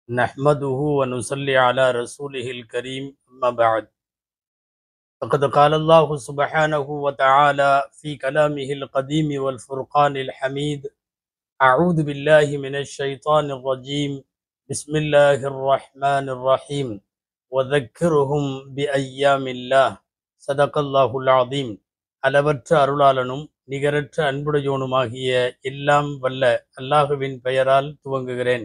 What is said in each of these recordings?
نحمده ونصلي على رسوله الكريم أما بعد فقد قال الله سبحانه وتعالى في كلامه القديم والفرقان الحميد أعوذ بالله من الشيطان الرجيم بسم الله الرحمن الرحيم وذكرهم بأيام الله صدق الله العظيم அளவற்ற அருளாளனும் நிகரற்ற அன்புடையோனுமாகிய எல்லாம் வல்ல அல்லாஹுவின் பெயரால் துவங்குகிறேன்.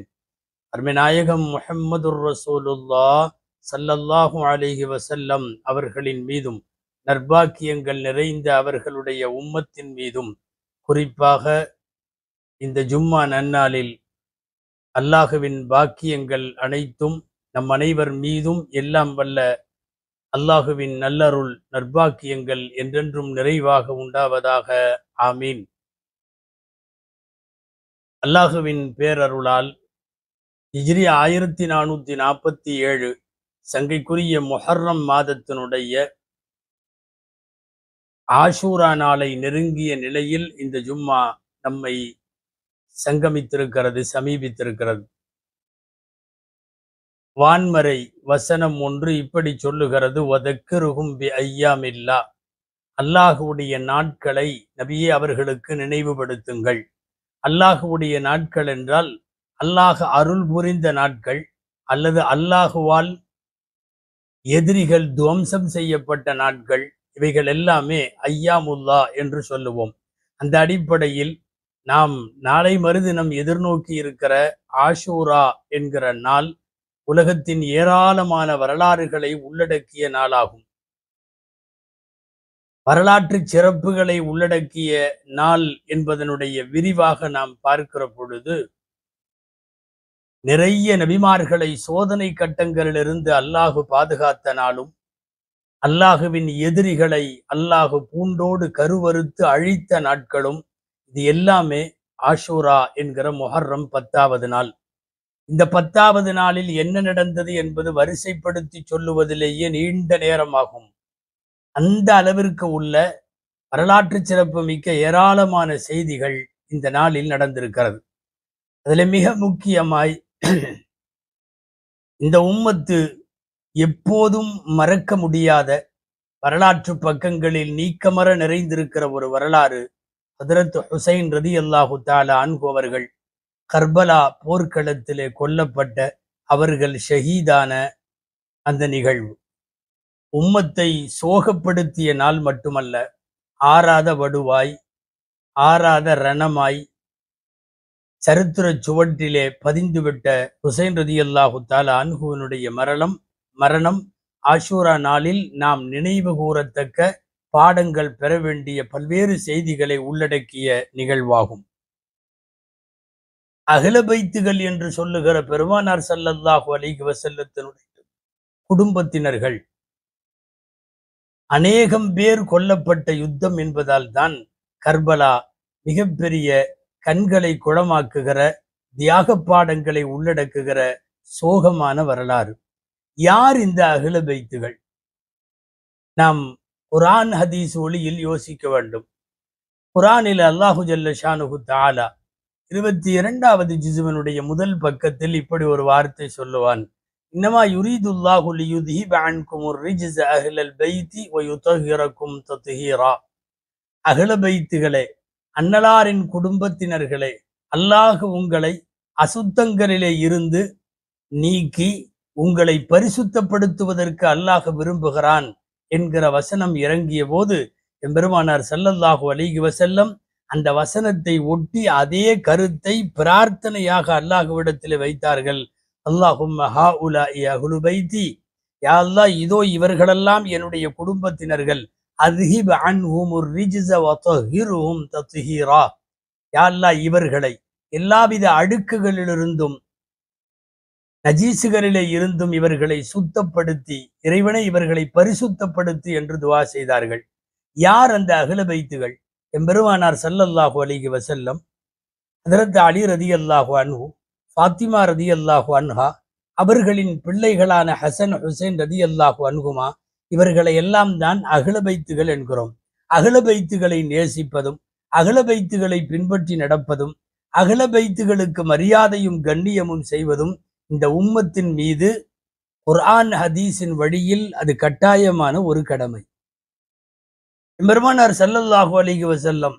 அருமைநாயகம் முஹம்மதுர் ரசூலுல்லா ஸல்லல்லாஹு அலைஹி வஸல்லம் அவர்களின் மீதும் நற்பாக்கியங்கள் நிறைந்த அவர்களுடைய உம்மத்தின் மீதும் குறிப்பாக இந்த ஜும்மா நன்னாளில் அல்லாஹுவின் பாக்கியங்கள் அனைத்தும் நம் அனைவர் மீதும் எல்லாம் வல்ல அல்லாஹுவின் நல்லருள் நற்பாக்கியங்கள் என்றென்றும் நிறைவாக உண்டாவதாக. ஆமீன். அல்லாஹுவின் பேரருளால் ஹிஜ்ரி 1447 சங்கைக்குரிய முஹர்ரம் மாதத்தினுடைய ஆஷூரா நாளை நெருங்கிய நிலையில் இந்த ஜும்மா நம்மை சங்கமித்திருக்கிறது, சமீபித்திருக்கிறது. வான்மறை வசனம் ஒன்று இப்படி சொல்லுகிறது, வதக்கிருஹும் பி ஐயாமில்லா, அல்லாஹுடைய நாட்களை நபியே அவர்களுக்கு நினைவுபடுத்துங்கள். அல்லாஹுடைய நாட்கள் என்றால் அல்லாஹ் அருள் புரிந்த நாட்கள் அல்லது அல்லாஹுவால் எதிரிகள் துவம்சம் செய்யப்பட்ட நாட்கள், இவைகள் எல்லாமே ஐயாமுல்லா என்று சொல்லுவோம். அந்த அடிப்படையில் நாம் நாளை மறுதினம் எதிர்நோக்கி இருக்கிற ஆஷூரா என்கிற நாள் உலகத்தின் ஏராளமான வரலாறுகளை உள்ளடக்கிய நாளாகும். வரலாற்று சிறப்புகளை உள்ளடக்கிய நாள் என்பதனுடைய விரிவாக நாம் பார்க்கிற பொழுது நிறைய நபிமார்களை சோதனை கட்டங்களிலிருந்து அல்லாஹு பாதுகாத்த நாளும், அல்லாஹுவின் எதிரிகளை அல்லாஹு பூண்டோடு கருவறுத்து அழித்த நாட்களும், இது எல்லாமே ஆஷூரா என்கிற முஹர்ரம் 10வது நாள். இந்த 10வது நாளில் என்ன நடந்தது என்பது வரிசைப்படுத்தி சொல்லுவதிலேயே நீண்ட நேரமாகும். அந்த அளவிற்கு உள்ள வரலாற்று சிறப்பு மிக்க ஏராளமான செய்திகள் இந்த நாளில் நடந்திருக்கிறது. அதில் மிக முக்கியமாய் இந்த உம்மத்து எப்போதும் மறக்க முடியாத வரலாற்று பக்கங்களில் நீக்கமற நிறைந்திருக்கிற ஒரு வரலாறு, ஹதரத் ஹுசைன் ரலியல்லாஹு தஆலா அன்ஹு அவர்கள் கர்பலா போர்க்களத்திலே கொல்லப்பட்ட, அவர்கள் ஷஹீதான அந்த நிகழ்வு. உம்மத்தை சோகப்படுத்திய நாள் மட்டுமல்ல, ஆறாத வடுவாய், ஆறாத ரணமாய் சரித்திர சுவற்றிலே பதிந்துவிட்ட ஹுசைன் ரலியல்லாஹு தஆலா அன்ஹுவினுடைய மரணம் ஆஷூரா நாளில் நாம் நினைவு கூறத்தக்க பாடங்கள் பெற வேண்டிய பல்வேறு செய்திகளை உள்ளடக்கிய நிகழ்வாகும். அஹ்ல பைத்துகள் என்று சொல்லுகிற பெருமானார் ஸல்லல்லாஹு அலைஹி வஸல்லத்தினுடைய குடும்பத்தினர்கள் அநேகம் பேர் கொல்லப்பட்ட யுத்தம் என்பதால் தான் கர்பலா மிகப்பெரிய கண்களை குளமாக்குகிற தியாக பாடங்களை உள்ளடக்குகிற சோகமான வரலாறு. யார் இந்த அஹ்ல பைத்துகள்? நாம் குர்ஆன் ஹதீஸ் ஒளியில் யோசிக்க வேண்டும். குர்ஆனில் அல்லாஹு ஜல்ல ஷானுஹு தஆலா 22வது ஜுஸ்வினுடைய முதல் பக்கத்தில் இப்படி ஒரு வார்த்தை சொல்லுவான், இன்னமா யுரீதுல்லாஹு லியுத்ஹிப அன்குமுர் ரிஜ்ஸ அஹ்லல் பைத்தி வ யுதஹிரக்கும் தத்ஹீரா. அஹ்ல பைத்துகளே, அன்னலாரின் குடும்பத்தினர்களே, அல்லாஹ் உங்களை அசுத்தங்களிலே இருந்து நீக்கி உங்களை பரிசுத்தப்படுத்துவதற்கு அல்லாஹ் விரும்புகிறான் என்கிற வசனம் இறங்கிய போது எம்பெருமானார் ஸல்லல்லாஹு அலைஹி வஸல்லம் அந்த வசனத்தை ஒட்டி அதே கருத்தை பிரார்த்தனையாக அல்லாஹ்விடத்தில் வைத்தார்கள். அல்லாஹும்ம ஹாஉலாஇ அஹ்லு பைத்தி, யா அல்லாஹ், இதோ இவர்களெல்லாம் என்னுடைய குடும்பத்தினர்கள், அத்ஹிப் அன்ஹுமுர் ரிஜ்ஸ வ தஹிர்ஹும் தத்ஹீரா. யா அல்லாஹ், இவர்களை எல்லாவித அழுக்குகளிலிருந்தும் நஜீசுகளிலே இருந்தும் இவர்களை சுத்தப்படுத்தி, இறைவனை இவர்களை பரிசுத்தப்படுத்தி என்று துஆ செய்தார்கள். யார் அந்த அஹ்ல பைத்துகள்? எம்பெருமானார் ஸல்லல்லாஹு அலைஹி வஸல்லம், ஹதரத் அலி ரலியல்லாஹு அன்ஹு, ஃபாத்திமா ரலியல்லாஹு அன்ஹா, அவர்களின் பிள்ளைகளான ஹசன் ஹுசைன் ரலியல்லாஹு அன்ஹுமா, இவர்களை எல்லாம் தான் அஹ்ல பைத்துகள் என்கிறோம். அஹ்ல பைத்துகளை நேசிப்பதும், அஹ்ல பைத்துகளை பின்பற்றி நடப்பதும், அஹ்ல பைத்துகளுக்கு மரியாதையும் கண்ணியமும் செய்வதும் இந்த உம்மத்தின் மீது குர்ஆன் ஹதீஸின் வழியில் அது கட்டாயமான ஒரு கடமை. பெருமானார் ஸல்லல்லாஹு அலைஹி வஸல்லம்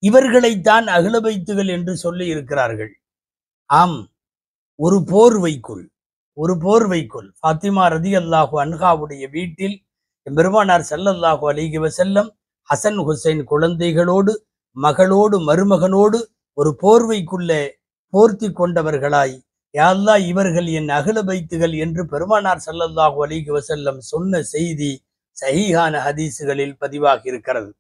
இவர்களைத்தான் அஹ்ல பைத்துகள் என்று சொல்லி இருக்கிறார்கள். ஆம், ஒரு போர்வைக்குள் ஃபாத்திமா ரலியல்லாஹு அன்ஹாவுடைய வீட்டில் பெருமானார் ஸல்லல்லாஹு அலைஹி வஸல்லம் ஹசன் ஹுசைன் குழந்தைகளோடு மகளோடு மருமகனோடு ஒரு போர்வைக்குள்ளே போர்த்தி கொண்டவர்களாய், யா அல்லாஹ் இவர்கள் என் அஹ்ல பைத்துகள் என்று பெருமானார் ஸல்லல்லாஹு அலைஹி வஸல்லம் சொன்ன செய்தி சஹீஹான ஹதீஸுகளில் பதிவாகி இருக்கிறது.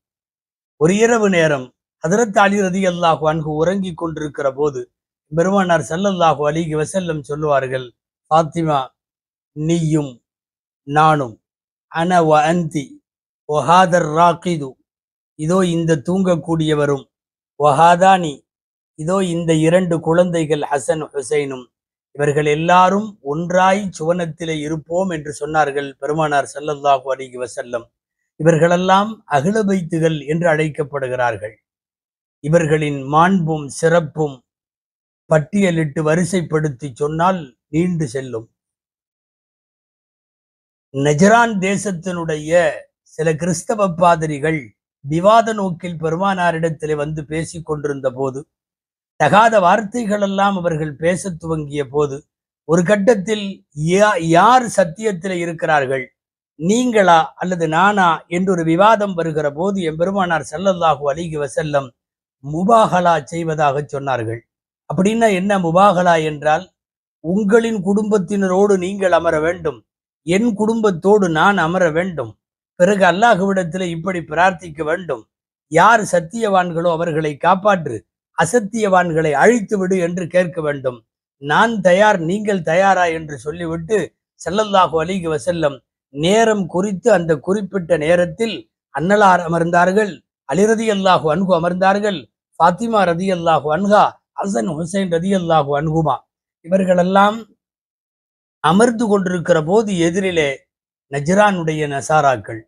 ஒரு இரவு நேரம் ஹதரத் அலி ரலியல்லாஹு அன்ஹு உறங்கிக் கொண்டிருக்கிற போது பெருமானார் ஸல்லல்லாஹு அலைஹி வஸல்லம் சொல்லுவார்கள், ஃபாத்திமா, நீயும் நானும், அன வ அன்தி வஹாதர் ராகிது, இதோ இந்த தூங்கக்கூடியவரும், வஹாதானி, இதோ இந்த இரண்டு குழந்தைகள் ஹசன் ஹுசைனும், இவர்கள் எல்லாரும் ஒன்றாய் சுவனத்திலே இருப்போம் என்று சொன்னார்கள் பெருமானார் ஸல்லல்லாஹு அலைஹி வஸல்லம். இவர்களெல்லாம் அஹ்ல பைத்துகள் என்று அழைக்கப்படுகிறார்கள். இவர்களின் மாண்பும் சிறப்பும் பட்டியலிட்டு வரிசைப்படுத்தி சொன்னால் நீண்டு செல்லும். நஜரான் தேசத்தினுடைய சில கிறிஸ்தவ பாதிரிகள் விவாத நோக்கில் பெருமானாரிடத்திலே வந்து பேசிக் கொண்டிருந்த போது, தகாத வார்த்தைகள் எல்லாம் அவர்கள் பேச துவங்கிய போது, ஒரு கட்டத்தில் யார் சத்தியத்தில் இருக்கிறார்கள், நீங்களா அல்லது நானா என்று ஒரு விவாதம் வருகிற போது எம்பெருமானார் ஸல்லல்லாஹு அலைஹி வஸல்லம் முபாஹலா செய்வதாக சொன்னார்கள். அப்படின்னா என்ன முபாஹலா என்றால், உங்களின் குடும்பத்தினரோடு நீங்கள் அமர வேண்டும், என் குடும்பத்தோடு நான் அமர வேண்டும், பிறகு அல்லாஹ்விடத்தில் இப்படி பிரார்த்திக்க வேண்டும், யார் சத்தியவான்களோ அவர்களை காப்பாற்று, அசத்தியவான்களை அழித்து விடு என்று கேட்க வேண்டும், நான் தயார், நீங்கள் தயாரா என்று சொல்லிவிட்டு ஸல்லல்லாஹு அலைஹி வஸல்லம் நேரம் குறித்து அந்த குறிப்பிட்ட நேரத்தில் அன்னலார் அமர்ந்தார்கள், அலி ரலியல்லாஹு அன்ஹு அமர்ந்தார்கள், ஃபாத்திமா ரலியல்லாஹு அன்ஹா, ஹசன் ஹுசைன் ரலியல்லாஹு அன்ஹுமா, இவர்களெல்லாம் அமர்ந்து கொண்டிருக்கிற போது எதிரிலே நஜ்ரானுடைய நசாராக்கள்,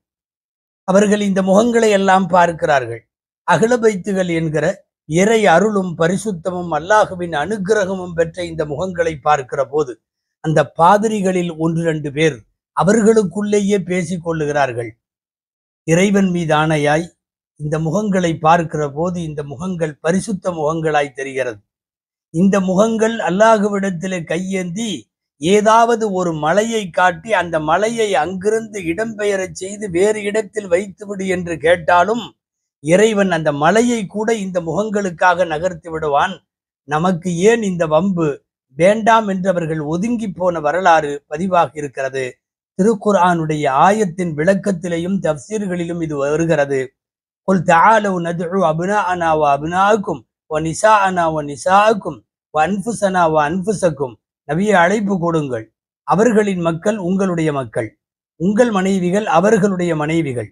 அவர்கள் இந்த முகங்களை எல்லாம் பார்க்கிறார்கள். அஹ்ல பைத்துகள் என்கிற இறை அருளும் பரிசுத்தமும் அல்லாஹுவின் அனுக்கிரகமும் பெற்ற இந்த முகங்களை பார்க்கிற போது அந்த பாதிரிகளில் 1-2 பேர் அவர்களுக்குள்ளேயே பேசிக் கொள்ளுகிறார்கள். இறைவன் மீது ஆணையாய் இந்த முகங்களை பார்க்கிற போது இந்த முகங்கள் பரிசுத்த முகங்களாய் தெரிகிறது. இந்த முகங்கள் அல்லாஹுவிடத்திலே கையேந்தி ஏதாவது ஒரு மலையை காட்டி அந்த மலையை அங்கிருந்து இடம்பெயரச் செய்து வேறு இடத்தில் வைத்துவிடு என்று கேட்டாலும் இறைவன் அந்த மலையை கூட இந்த முகங்களுக்காக நகர்த்தி விடுவான். நமக்கு ஏன் இந்த வம்பு, வேண்டாம் என்று அவர்கள் ஒதுங்கி போன வரலாறு பதிவாகி இருக்கிறது. திருக்குர்ஆனுடைய ஆயத்தின் விளக்கத்திலேயும் தஃப்சீர்களிலும் இது வருகிறது. குல் தஆலவு நத்உ அப்னாஅனா வ அப்னாஅக்கும் வ நிசாஅனா வ நிசாஅக்கும் வ அன்ஃபுஸனா வ அன்ஃபுஸக்கும், நபியே அழைப்பு கொடுங்கள், அவர்களின் மக்கள் உங்களுடைய மக்கள், உங்கள் மனைவிகள் அவர்களுடைய மனைவிகள்,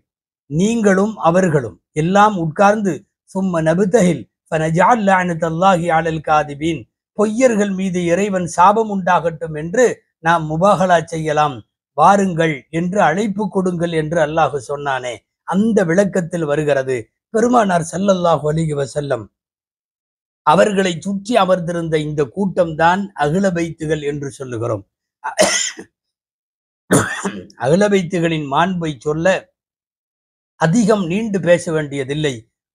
நீங்களும் அவர்களும் எல்லாம் உட்கார்ந்து சும்ம நபுதஹில் ஃபனஜஅல் லஅனத்தல்லாஹி அலல் காதிபீன், பொய்யர்கள் மீது இறைவன் சாபம் உண்டாகட்டும் என்று நாம் முபாஹலா செய்யலாம், வாருங்கள் என்று அழைப்பு கொடுங்கள் என்று அல்லாஹ் சொன்னானே, அந்த விளக்கத்தில் வருகிறது. பெருமானார் ஸல்லல்லாஹு அலைஹி வஸல்லம் அவர்களை சுற்றி அமர்ந்திருந்த இந்த கூட்டம் தான் அஹ்ல பைத்துகள் என்று சொல்லுகிறோம். அஹ்ல பைத்துகளின் மாண்பை சொல்ல அதிகம் நீண்டு பேச வேண்டியதில்லை,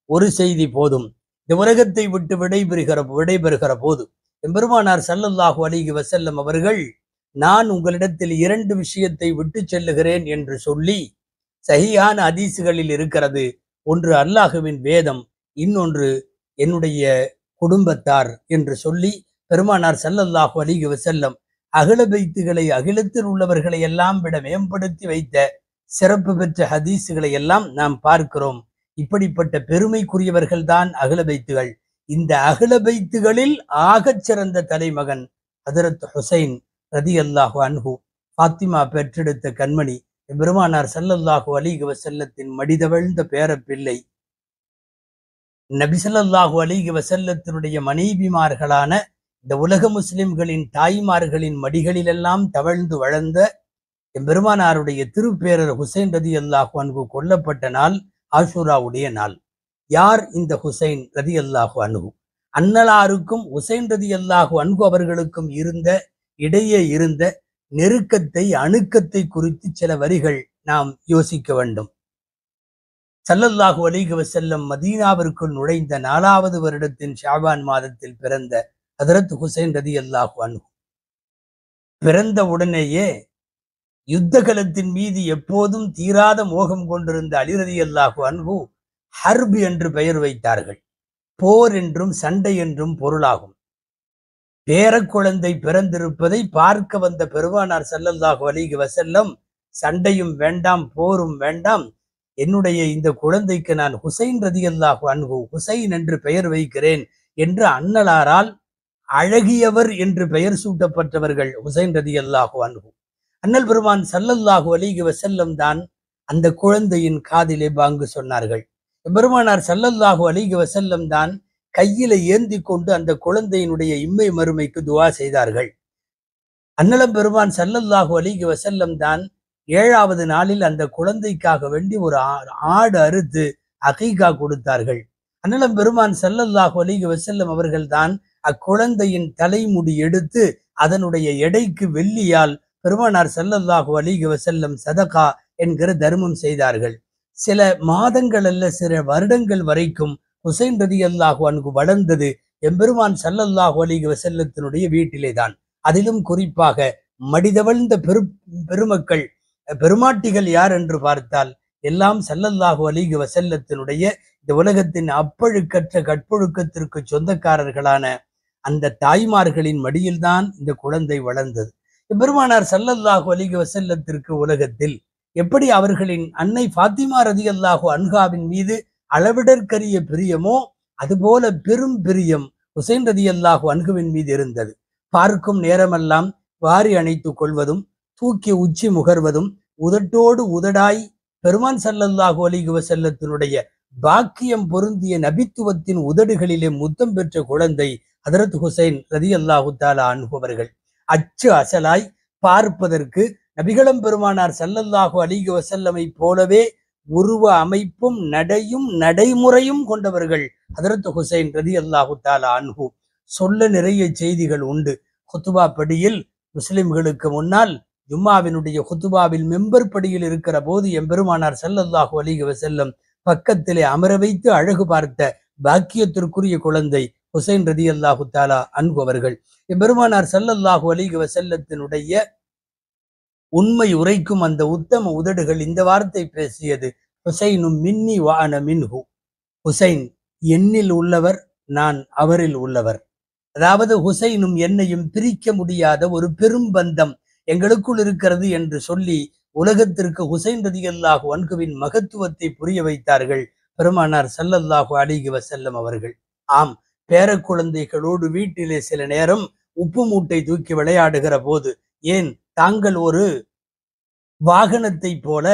ஒரு செய்தி போதும். இந்த உலகத்தை விட்டு விடைபெறுகிற போது பெருமானார் ஸல்லல்லாஹு அலைஹி வஸல்லம் அவர்கள், நான் உங்களிடத்தில் 2 விஷயத்தை விட்டு செல்லுகிறேன் என்று சொல்லி சஹீஹான ஹதீஸுகளில் இருக்கிறது. ஒன்று அல்லாஹுவின் வேதம், இன்னொன்று என்னுடைய குடும்பத்தார் என்று சொல்லி பெருமானார் ஸல்லல்லாஹு அலைஹி வஸல்லம் அஹ்ல பைத்துகளை அகிலத்தில் உள்ளவர்களை எல்லாம் விட மேம்படுத்தி வைத்த சிறப்பு பெற்ற ஹதீஸுகளை எல்லாம் நாம் பார்க்கிறோம். இப்படிப்பட்ட பெருமைக்குரியவர்கள் தான் அஹ்ல பைத்துகள். இந்த அஹ்ல பைத்துகளில் ஆகச் சிறந்த தலைமகன் ஹஜ்ரத் ஹுசைன் ரலியல்லாஹு அன்ஹு, ஃபாத்திமா பெற்றெடுத்த கண்மணி, பெருமானார் ஸல்லல்லாஹு அலைஹி வஸல்லத்தின் மடிதவழ்ந்த பேரப்பிள்ளை, நபி ஸல்லல்லாஹு அலைஹி வஸல்லத்தினுடைய மனைவிமார்களான இந்த உலக முஸ்லிம்களின் தாய்மார்களின் மடிகளிலெல்லாம் தவழ்ந்து வளர்ந்த எம்பெருமானாருடைய திருப்பேரர் ஹுசைன் ரலியல்லாஹு அன்ஹு கொல்லப்பட்ட நாள் ஆஷூராவுடைய நாள். யார் இந்த ஹுசைன் ரலியல்லாஹு அன்ஹு? அன்னலாருக்கும் ஹுசைன் ரதியல்லாஹு அன்ஹு அவர்களுக்கும் இடையே இருந்த நெருக்கத்தை, அணுக்கத்தை குறித்து சில வரிகள் நாம் யோசிக்க வேண்டும். ஸல்லல்லாஹு அலைஹி வஸல்லம் மதீனாவிற்குள் நுழைந்த 4வது வருடத்தின் ஷாபான் மாதத்தில் பிறந்த ஹதரத் ஹுசைன் ரதியல்லாஹு அன்ஹு பிறந்த உடனேயே யுத்த களத்தின் மீது எப்போதும் தீராத மோகம் கொண்டிருந்த அலி ரலியல்லாஹு அன்ஹு ஹர்ப் என்று பெயர் வைத்தார்கள். போர் என்றும் சண்டை என்றும் பொருளாகும். பேரக்குழந்தை பிறந்திருப்பதை பார்க்க வந்த பெருமானார் ஸல்லல்லாஹு அலைஹி வஸல்லம், சண்டையும் வேண்டாம் போரும் வேண்டாம், என்னுடைய இந்த குழந்தைக்கு நான் ஹுசைன் ரதியல்லாஹு அன்ஹு, ஹுசைன் என்று பெயர் வைக்கிறேன் என்று அன்னலாரால் அழகியவர் என்று பெயர் சூட்டப்பட்டவர்கள் ஹுசைன் ரதியல்லாஹு அன்ஹு. அண்ணல் பெருமான் ஸல்லல்லாஹு அலைஹி வஸல்லம் தான் அந்த குழந்தையின் காதிலே பாங்கு சொன்னார்கள். பெருமானார் ஸல்லல்லாஹு அலைஹி வஸல்லம் தான் கையில ஏந்தி கொண்டு அந்த குழந்தையினுடைய இம்மை மறுமைக்கு துவா செய்தார்கள். அண்ணலம் பெருமான் ஸல்லல்லாஹு அலைஹி வஸல்லம் தான் 7வது நாளில் அந்த குழந்தைக்காக வேண்டி ஒரு ஆடு அறுத்து அகீகா கொடுத்தார்கள். அண்ணலம் பெருமான் ஸல்லல்லாஹு அலைஹி வஸல்லம் அவர்கள் தான் அக்குழந்தையின் தலைமுடி எடுத்து அதனுடைய எடைக்கு வெள்ளியால் பெருமானார் ஸல்லல்லாஹு அலைஹி வஸல்லம் சதகா என்கிற தர்மம் செய்தார்கள். சில மாதங்கள் அல்ல, சில வருடங்கள் வரைக்கும் ஹுசைன் ரதியல்லாஹு அன்ஹு வளர்ந்தது எம்பெருமான் ஸல்லல்லாஹு அலைஹி வஸல்லத்தினுடைய வீட்டிலே தான். அதிலும் குறிப்பாக மடிதவழ்ந்த பெருமக்கள், பெருமாட்டிகள் யார் என்று பார்த்தால் எல்லாம் ஸல்லல்லாஹு அலைஹி வஸல்லத்தினுடைய இந்த உலகத்தின் அப்பழுக்கற்ற கற்பொழுக்கத்திற்கு சொந்தக்காரர்களான அந்த தாய்மார்களின் மடியில்தான் இந்த குழந்தை வளர்ந்தது. பெருமானார் ஸல்லல்லாஹு அலைஹி வஸல்லத்திற்கு உலகத்தில் எப்படி அவர்களின் அன்னை ஃபாத்திமா ரதியல்லாஹு அன்ஹாவின் மீது அளவிடற்கரிய பிரியமோ அதுபோல பெரும் பிரியம் ஹுசைன் ரதியல்லாஹு அன்ஹுவின் மீது இருந்தது. பார்க்கும் நேரமெல்லாம் வாரி அணைத்துக் கொள்வதும், தூக்கி உச்சி முகர்வதும், உதட்டோடு உதடாய் பெருமான் ஸல்லல்லாஹு அலைஹி வஸல்லத்தினுடைய பாக்கியம் பொருந்திய நபித்துவத்தின் உதடுகளிலே முத்தம் பெற்ற குழந்தை ஹதரத் ஹுசைன் ரதியல்லாஹு தஆலா அன்ஹு அவர்கள். அச்சு அசலாய் பார்ப்பதற்கு நபிகளம் பெருமானார் ஸல்லல்லாஹு அலைஹி வஸல்லமை போலவே உருவ அமைப்பும் நடையும் நடைமுறையும் கொண்டவர்கள் ஹதரத் ஹுசைன் ரதியல்லாஹு தஆலா அன்ஹு. சொல்ல நிறைய செய்திகள் உண்டு. ஹுத்துபா படியில் முஸ்லிம்களுக்கு முன்னால் ஜும்மாவினுடைய ஹுத்துபாவில் மெம்பர் படியில் இருக்கிற போது எம்பெருமானார் ஸல்லல்லாஹு அலைஹி வஸல்லம் பக்கத்திலே அமர வைத்து அழகு பார்த்த பாக்கியத்திற்குரிய குழந்தை ஹுசைன் ரதியல்லாஹு தஆலா அன்ஹு அவர்கள். எம்பெருமானார் ஸல்லல்லாஹு அலைஹி வஸல்லத்தினுடைய உண்மை உரைக்கும் அந்த உத்தம உதடுகள் இந்த வார்த்தை பேசியது, ஹுசைனும் மின்னி வ அன மின்ஹு. ஹுசைன் என்னில் உள்ளவர், நான் அவரில் உள்ளவர். அதாவது ஹுசைனும் என்னையும் பிரிக்க முடியாத ஒரு பெரும் பந்தம் எங்களுக்குள் இருக்கிறது என்று சொல்லி உலகத்திற்கு ஹுசைன் ரதியல்லாஹு அன்ஹுவின் மகத்துவத்தை புரிய வைத்தார்கள் பெருமானார் ஸல்லல்லாஹு அலைஹி வஸல்லம் அவர்கள். ஆம், பேர குழந்தைகளோடு வீட்டிலே சில நேரம் உப்பு மூட்டை தூக்கி விளையாடுகிற போது, ஏன் தாங்கள் ஒரு வாகனத்தை போல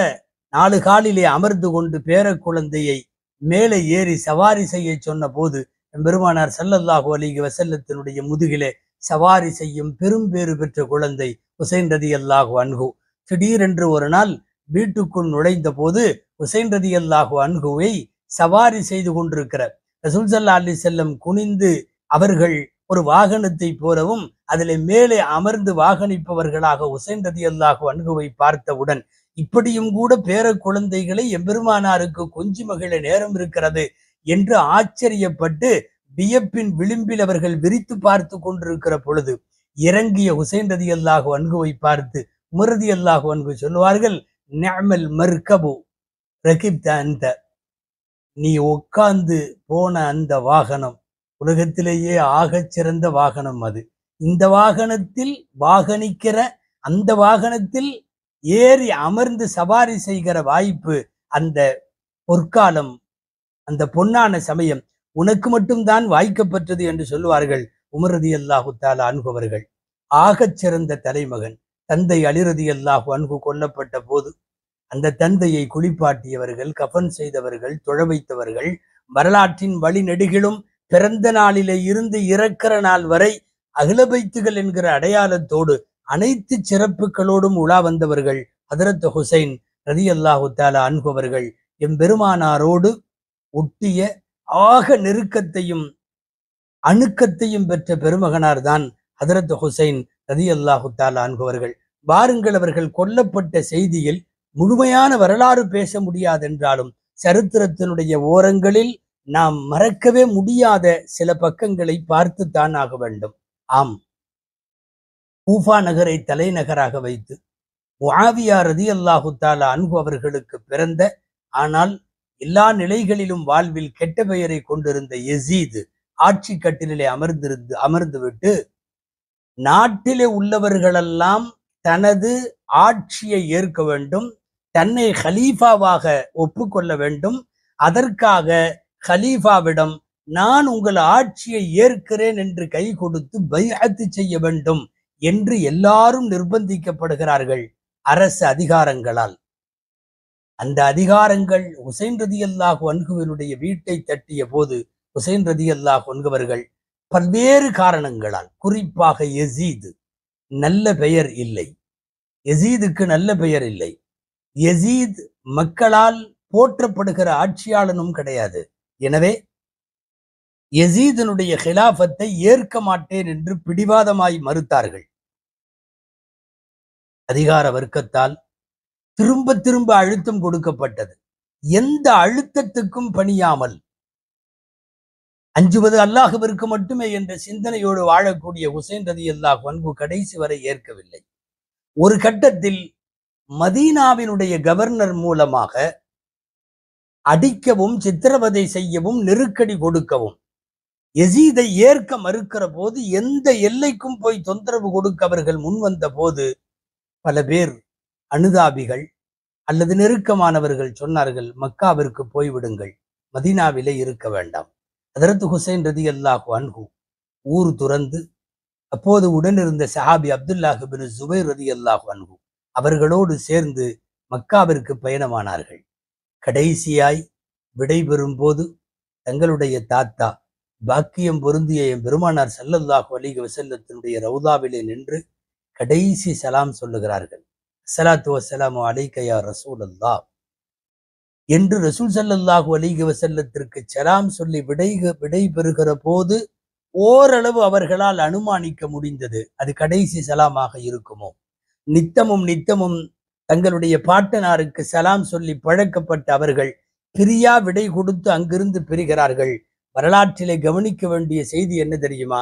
4 காலிலே அமர்ந்து கொண்டு பேர குழந்தையை மேலே ஏறி சவாரி செய்ய சொன்ன போது பெருமானார் ஸல்லல்லாஹு அலைஹி வஸல்லத்தினுடைய முதுகிலே சவாரி செய்யும் பெரும் பேறு பெற்ற குழந்தை ஹுசைன் ரதியல்லாஹு அன்ஹு. திடீரென்று ஒரு நாள் வீட்டுக்குள் நுழைந்த போது ஹுசைன் ரதியல்லாஹு அன்ஹுவை சவாரி செய்து கொண்டிருக்கிற ரசூல் ஸல்லல்லாஹு அலைஹி வஸல்லம் குனிந்து அவர்கள் ஒரு வாகனத்தை போலவும் அதிலே மேலே அமர்ந்து வாகனிப்பவர்களாக ஹுசைன் ரதியல்லாஹு அன்ஹுவை பார்த்தவுடன், இப்படியும் கூட பேர குழந்தைகளை எம்பெருமானாருக்கு கொஞ்சி மகிழ நேரம் இருக்கிறது என்று ஆச்சரியப்பட்டு வியப்பின் விளிம்பில் அவர்கள் விரித்து பார்த்து கொண்டிருக்கிற பொழுது இறங்கிய ஹுசைன் ரதியல்லாஹு அன்ஹுவை பார்த்து உமர் ரதியல்லாஹு அன்ஹு சொல்லுவார்கள், நிஅமல் மர்கபு ரகிப்த அன்த, நீ உட்கார்ந்து போன அந்த வாகனம் உலகத்திலேயே ஆகச் சிறந்த வாகனம் அது. இந்த வாகனத்தில் வாகனிக்கிற, அந்த வாகனத்தில் ஏறி அமர்ந்து சவாரி செய்கிற வாய்ப்பு, அந்த பொற்காலம், அந்த பொன்னான சமயம் உனக்கு மட்டும்தான் வாய்க்கப்பட்டது என்று சொல்லுவார்கள் உமர் ரதியல்லாஹு தஆலா அன்ஹு அவர்கள். ஆகச் சிறந்த தலைமகன் தந்தை அலி ரதியல்லாஹு அன்ஹு கொல்லப்பட்ட போது அந்த தந்தையை குளிப்பாட்டியவர்கள், கஃன் செய்தவர்கள், தொழ வைத்தவர்கள், வரலாற்றின் வழிநெடுகிலும் பிறந்த நாளிலே இருந்து இறக்கிற நாள் வரை அகிலபைத்துகள் என்கிற அடையாளத்தோடு அனைத்து சிறப்புகளோடும் உலா வந்தவர்கள் ஹதரத் ஹுசைன் ரதியல்லாஹு தஆலா அன்ஹு அவர்கள். எம்பெருமானாரோடு ஒட்டிய ஆக நெருக்கத்தையும் அணுக்கத்தையும் பெற்ற பெருமகனார் தான் ஹதரத் ஹுசைன் ரலியல்லாஹு தஆலா அன்ஹு அவர்கள். பாருங்கள், அவர்கள் கொல்லப்பட்ட செய்தியில் முழுமையான வரலாறு பேச முடியாதென்றாலும் சரித்திரத்தினுடைய ஓரங்களில் நாம் மறக்கவே முடியாத சில பக்கங்களை பார்த்துத்தான் ஆக வேண்டும். ஆம், கூஃபா நகரை தலைநகராக வைத்து முஆவியா ரலியல்லாஹு தஆலா அன்ஹு அவர்களுக்கு பிறந்த, ஆனால் எல்லா நிலைகளிலும் வாழ்வில் கெட்ட பெயரை கொண்டிருந்த யசீத் ஆட்சி கட்டிலே அமர்ந்துவிட்டு நாட்டிலே உள்ளவர்களெல்லாம் தனது ஆட்சியை ஏற்க வேண்டும், தன்னை ஹலீஃபாவாக ஒப்புக்கொள்ள வேண்டும். அதற்காக ஹலீஃபாவிடம் நான் உங்கள் ஆட்சியை ஏற்கிறேன் என்று கை கொடுத்து பைஅத் செய்ய வேண்டும் என்று எல்லாரும் நிர்பந்திக்கப்படுகிறார்கள் அரசு அதிகாரங்களால். அந்த அதிகாரங்கள் ஹுசைன் ரலியல்லாஹு அன்ஹுவினுடைய வீட்டை தட்டிய போது ஹுசைன் ரலியல்லாஹு அன்ஹு அவர்கள் பல்வேறு காரணங்களால், குறிப்பாக யசீத் நல்ல பெயர் இல்லை, யசீதுக்கு நல்ல பெயர் இல்லை, யசீத் மக்களால் போற்றப்படுகிற ஆட்சியாளனும் கிடையாது. எனவே யசீதனுடைய ஹிலாஃபத்தை ஏற்க மாட்டேன் என்று பிடிவாதமாய் மறுத்தார்கள். அதிகார வர்க்கத்தால் திரும்ப திரும்ப அழுத்தம் கொடுக்கப்பட்டது. எந்த அழுத்தத்துக்கும் பணியாமல் அஞ்சுவது அல்லாஹ்விற்கு மட்டுமே என்ற சிந்தனையோடு வாழக்கூடிய ஹுசைன் ரலியல்லாஹு அன்ஹு கடைசி வரை ஏற்கவில்லை. ஒரு கட்டத்தில் மதீனாவினுடைய கவர்னர் மூலமாக அடிக்கவும் சித்திரவதை செய்யவும் நெருக்கடி கொடுக்கவும் யசீதை ஏற்க மறுக்கிற போது, எந்த எல்லைக்கும் போய் தொந்தரவு கொடுக்க அவர்கள் முன்வந்த போது பல பேர் அனுதாபிகள் அல்லது நெருக்கமானவர்கள் சொன்னார்கள், மக்காவிற்கு போய்விடுங்கள், மதீனாவிலே இருக்க வேண்டாம். ஹதரத் ஹுசைன் ரலியல்லாஹு அன்ஹு ஊர் துறந்து அப்போது உடனிருந்த சஹாபி அப்துல்லாஹ் இப்னு ஸுபைர் ரலியல்லாஹு அன்ஹு அவர்களோடு சேர்ந்து மக்காவிற்கு பயணமானார்கள். கடைசியாய் விடைபெறும் போது தங்களுடைய தாத்தா பாக்கியம் பொருந்திய பெருமானார் ஸல்லல்லாஹு அலைஹி வஸல்லத்தினுடைய ரவுதாவிலே நின்று கடைசி சலாம் சொல்லுகிறார்கள். ஸலாத்து வஸ்ஸலாமு அலைக யா ரசூலல்லாஹ் என்று ரசூல் ஸல்லல்லாஹு அலைஹி வஸல்லத்திற்கு சலாம் சொல்லி விடை பெறுகிற போது ஓரளவு அவர்களால் அனுமானிக்க முடிந்தது, அது கடைசி சலாமாக இருக்குமோ. நித்தமும் தங்களுடைய பாட்டனாருக்கு சலாம் சொல்லி பழக்கப்பட்ட அவர்கள் பிரியா விடை கொடுத்து அங்கிருந்து பிரிகிறார்கள். வரலாற்றிலே கவனிக்க வேண்டிய செய்தி என்ன தெரியுமா?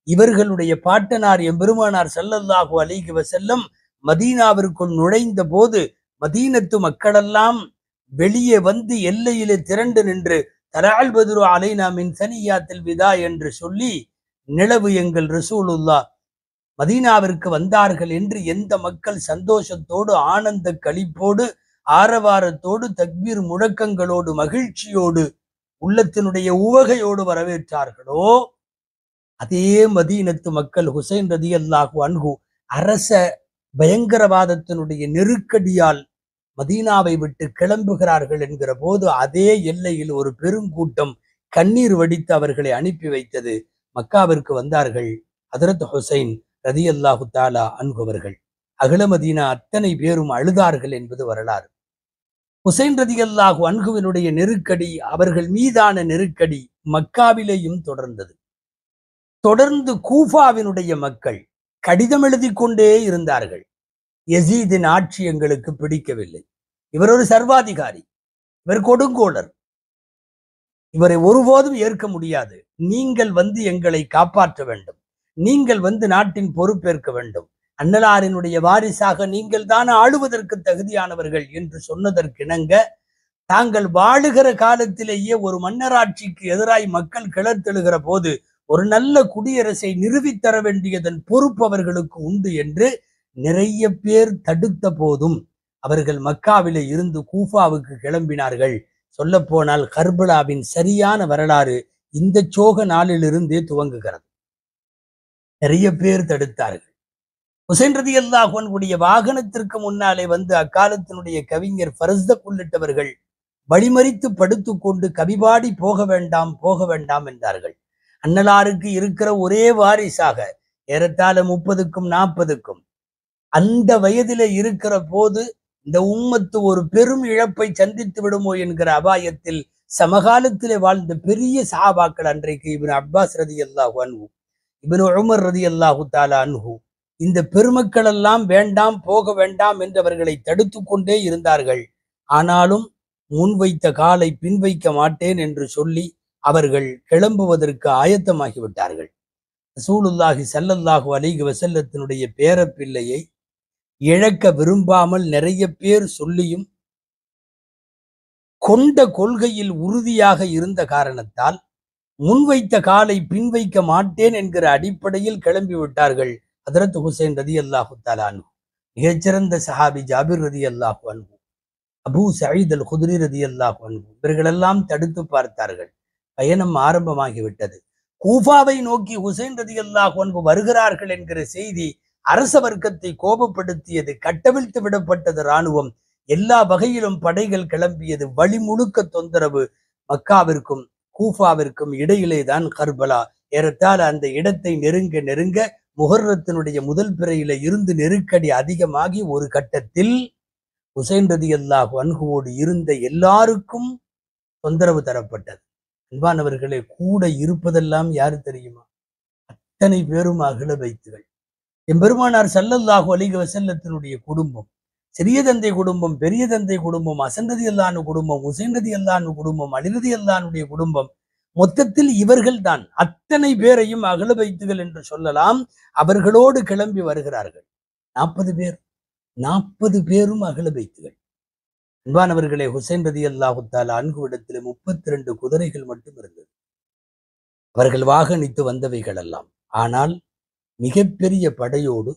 இவர்களுடைய பாட்டனார் எம்பெருமானார் ஸல்லல்லாஹு அலைஹி வஸல்லம் மதீனாவிற்குள் நுழைந்த போது மதீனத்து மக்களெல்லாம் வெளியே வந்து எல்லையிலே திரண்டு நின்று தலஅல் பத்ரு அலைனா மின் சனியாத்தில் விதா என்று சொல்லி, நிலவு எங்கள் ரசூலுல்லாஹ் மதீனாவிற்கு வந்தார்கள் என்று எந்த மக்கள் சந்தோஷத்தோடு ஆனந்த களிப்போடு ஆரவாரத்தோடு தக்பீர் முழக்கங்களோடு மகிழ்ச்சியோடு உள்ளத்தினுடைய உவகையோடு வரவேற்றார்களோ, அதே மதீனத்து மக்கள் ஹுசைன் ரலியல்லாஹு அன்ஹு அரச பயங்கரவாதத்தினுடைய நெருக்கடியால் மதீனாவை விட்டு கிளம்புகிறார்கள் என்கிற போது அதே எல்லையில் ஒரு பெருங்கூட்டம் கண்ணீர் வடித்து அவர்களை அனுப்பி வைத்தது. மக்காவிற்கு வந்தார்கள் ஹதரத் ஹுசைன் ரலியல்லாஹு தஆலா அன்ஹு அவர்கள். அகில மதீனா அத்தனை பேரும் அழுதார்கள் என்பது வரலாறு. ஹுசைன் ரலியல்லாஹு அன்ஹுவினுடைய நெருக்கடி, அவர்கள் மீதான நெருக்கடி மக்காவிலேயும் தொடர்ந்தது. தொடர்ந்து கூஃபாவினுடைய மக்கள் கடிதம் எழுதி கொண்டே இருந்தார்கள். யசீதின் ஆட்சி எங்களுக்கு பிடிக்கவில்லை, இவர் ஒரு சர்வாதிகாரி, இவர் கொடுங்கோலர், இவரை ஒருபோதும் ஏற்க முடியாது, நீங்கள் வந்து எங்களை காப்பாற்ற வேண்டும், நீங்கள் வந்து நாட்டின் பொறுப்பேற்க வேண்டும், அன்னலாரினுடைய வாரிசாக நீங்கள் தான் ஆளுவதற்கு தகுதியானவர்கள் என்று சொன்னதற்கிணங்க தாங்கள் வாழுகிற காலத்திலேயே ஒரு மன்னராட்சிக்கு எதிராய் மக்கள் கிளர்த்தெழுகிற போது ஒரு நல்ல குடியரசை நிறுவித்தர வேண்டியதன் பொறுப்பு அவர்களுக்கு உண்டு என்று நிறைய பேர் தடுத்த போதும் அவர்கள் மக்காவிலே இருந்து கூஃபாவுக்கு கிளம்பினார்கள். சொல்ல போனால் கர்பலாவின் சரியான வரலாறு இந்த சோக நாளிலிருந்தே துவங்குகிறது. நிறைய பேர் தடுத்தார்கள். ஹுசைன் ரலியல்லாஹு அன்ஹுடைய வாகனத்திற்கு முன்னாலே வந்து அக்காலத்தினுடைய கவிஞர் ஃபரஸ்தக் உள்ளிட்டவர்கள் வழிமறித்து படுத்துக்கொண்டு கவிபாடி போக வேண்டாம் என்றார்கள். அன்னலாருக்கு இருக்கிற ஒரே வாரிசாக ஏறத்தாழ 30க்கும் 40க்கும் அந்த வயதிலே இருக்கிற போது இந்த உம்மத்து ஒரு பெரும் இழப்பை சந்தித்து விடுமோ என்கிற அபாயத்தில் சமகாலத்திலே வாழ்ந்த பெரிய சஹாபாக்கள் அன்றைக்கு இப்னு அப்பாஸ் ரதியல்லாஹு அன்ஹு, இப்னு உமர் ரதியல்லாஹு தஆலா அன்ஹு, இந்த பெருமக்கள் எல்லாம் வேண்டாம் போக வேண்டாம் என்று அவர்களை தடுத்து கொண்டே இருந்தார்கள். ஆனாலும் முன்வைத்த காலை பின் வைக்க மாட்டேன் என்று சொல்லி அவர்கள் கிளம்புவதற்கு ஆயத்தமாகிவிட்டார்கள். ரசூலுல்லாஹி ஸல்லல்லாஹு அலைஹி வஸல்லத்தினுடைய பேரப்பிள்ளையை இழக்க விரும்பாமல் நிறைய பேர் சொல்லியும் கொண்ட கொள்கையில் உறுதியாக இருந்த காரணத்தால் முன்வைத்த காலை பின் வைக்க மாட்டேன் என்கிற அடிப்படையில் கிளம்பி விட்டார்கள். ஹதரத் ஹுசைன் ரதியல்லாஹு தஆலா அன்ஹு, மிகச்சிறந்த சஹாபி ஜாபிர் ரதியல்லாஹு அன்ஹு, அபூ சயீத் அல் குத்ரி ரதியல்லாஹு அன்ஹு, இவர்களெல்லாம் தடுத்து பார்த்தார்கள். பயணம் ஆரம்பமாகிவிட்டது. கூஃபாவை நோக்கி ஹுசைன் ரதியல்லாஹு அன்ஹு வருகிறார்கள் என்கிற செய்தி அரச வர்க்கத்தை கோபப்படுத்தியது. கட்டவிழ்த்து விடப்பட்டது இராணுவம். எல்லா வகையிலும் படைகள் கிளம்பியது. வழி முழுக்க தொந்தரவு. மக்காவிற்கும் கூஃபாவிற்கும் இடையிலே தான் கர்பலா. ஏறத்தாழ அந்த இடத்தை நெருங்க நெருங்க முஹர்ரத்தினுடைய முதல் பிறையில இருந்து நெருக்கடி அதிகமாகி ஒரு கட்டத்தில் ஹுசைன் ரதியல்லாஹு அன்ஹுவோடு இருந்த எல்லாருக்கும் தொந்தரவு தரப்பட்டது. அன்பானவர்களே, கூட இருப்பதெல்லாம் யாரு தெரியுமா? அத்தனை பேரும் அகில பைத்துகள். எம்பெருமானார் ஸல்லல்லாஹு அலைஹி வஸல்லத்தினுடைய குடும்பம், சிறிய தந்தை குடும்பம், பெரிய தந்தை குடும்பம், ஹசன் ரலியல்லாஹு அன்ஹு குடும்பம், ஹுசைன் ரலியல்லாஹு அன்ஹு குடும்பம், அலி ரலியல்லாஹு அன்ஹுடைய குடும்பம், மொத்தத்தில் இவர்கள் தான். அத்தனை பேரையும் அகல பைத்துகள் என்று சொல்லலாம். அவர்களோடு கிளம்பி வருகிறார்கள். 40 பேர், 40 பேரும் அகல பைத்துகள். அன்பானவர்களே, ஹுசைன் ரலியல்லாஹு தஆலா அன்ஹுவிடத்தில் 32 குதிரைகள் மட்டும் இருந்தது. அவர்கள் வாகனித்து வந்தவைகள் எல்லாம். ஆனால் மிகப்பெரிய படையோடு